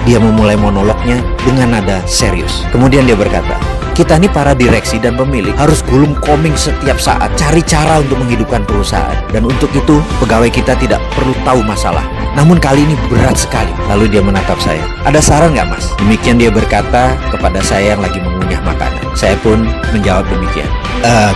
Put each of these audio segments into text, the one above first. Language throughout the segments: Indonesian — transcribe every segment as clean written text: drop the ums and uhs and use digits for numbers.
Dia memulai monolognya dengan nada serius. Kemudian dia berkata, kita ini para direksi dan pemilik harus gulung koming setiap saat, cari cara untuk menghidupkan perusahaan. Dan untuk itu, pegawai kita tidak perlu tahu masalah. Namun kali ini berat sekali. Lalu dia menatap saya. Ada saran nggak, Mas? Demikian dia berkata kepada saya yang lagi mengunyah makanan. Saya pun menjawab demikian.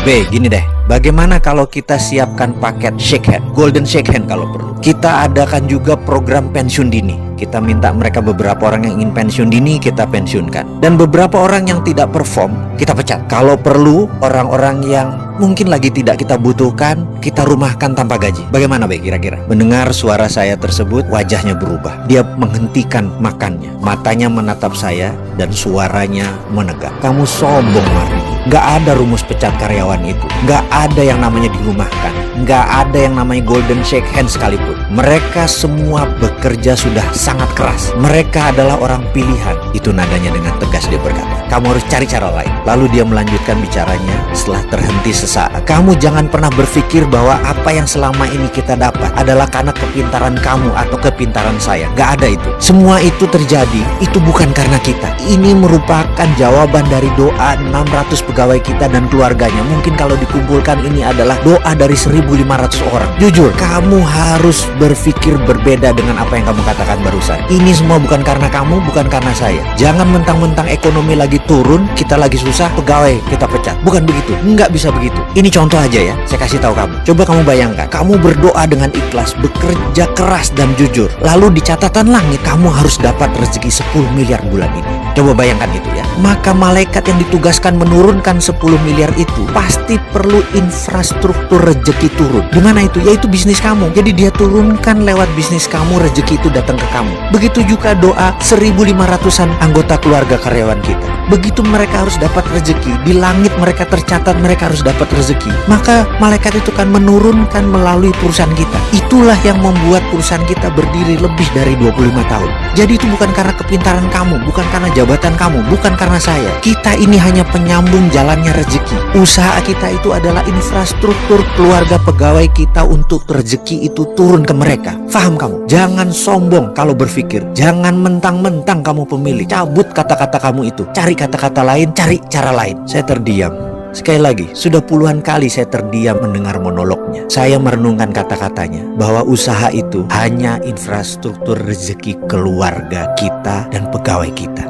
B, gini deh. Bagaimana kalau kita siapkan paket shake hand, golden shake hand kalau perlu. Kita adakan juga program pensiun dini. Kita minta mereka beberapa orang yang ingin pensiun dini, kita pensiunkan. Dan beberapa orang yang tidak perform, kita pecat. Kalau perlu, orang-orang yang mungkin lagi tidak kita butuhkan, kita rumahkan tanpa gaji. Bagaimana Be kira-kira? Mendengar suara saya tersebut, wajahnya berubah. Dia menghentikan makannya. Matanya menatap saya dan suaranya menegak. Kamu sombong, Mardi. Nggak ada rumus pecat karyawan itu. Nggak ada yang namanya dirumahkan. Nggak ada yang namanya golden shake hand sekalipun. Mereka semua bekerja sudah sangat keras. Mereka adalah orang pilihan. Itu nadanya dengan tegas dia berkata. Kamu harus cari cara lain. Lalu dia melanjutkan bicaranya setelah terhenti sesaat. Kamu jangan pernah berpikir bahwa apa yang selama ini kita dapat adalah karena kepintaran kamu atau kepintaran saya. Nggak ada itu. Semua itu terjadi, itu bukan karena kita. Ini merupakan jawaban dari doa 600 pegawai kita dan keluarganya. Mungkin kalau dikumpulkan ini adalah doa dari 1.500 orang. Jujur, kamu harus berpikir berbeda dengan apa yang kamu katakan barusan. Ini semua bukan karena kamu, bukan karena saya. Jangan mentang-mentang ekonomi lagi turun, kita lagi susah, pegawai kita pecat. Bukan begitu, nggak bisa begitu. Ini contoh aja ya, saya kasih tahu kamu. Coba kamu bayangkan, kamu berdoa dengan ikhlas, bekerja keras dan jujur. Lalu di catatan langit, kamu harus dapat rezeki 10 miliar bulan ini. Coba bayangkan itu ya. Maka malaikat yang ditugaskan menurunkan 10 miliar itu pasti perlu infrastruktur rezeki turun. Di mana itu? Yaitu bisnis kamu. Jadi dia turunkan lewat bisnis kamu, rezeki itu datang ke kamu. Begitu juga doa 1.500-an anggota keluarga karyawan kita. Begitu mereka harus dapat rezeki, di langit mereka tercatat mereka harus dapat rezeki. Maka malaikat itu kan menurunkan melalui perusahaan kita. Itulah yang membuat perusahaan kita berdiri lebih dari 25 tahun. Jadi itu bukan karena kepintaran kamu, bukan karena jabatan kamu, bukan karena saya. Kita ini hanya penyambung jalannya rezeki. Usaha kita itu adalah infrastruktur keluarga pegawai kita untuk rezeki itu turun ke mereka. Faham kamu? Jangan sombong kalau berpikir. Jangan mentang-mentang kamu pemilik. Cabut kata-kata kamu itu. Cari kata-kata lain, cari cara lain. Saya terdiam. Sekali lagi, sudah puluhan kali saya terdiam mendengar monolognya. Saya merenungkan kata-katanya bahwa usaha itu hanya infrastruktur rezeki keluarga kita dan pegawai kita.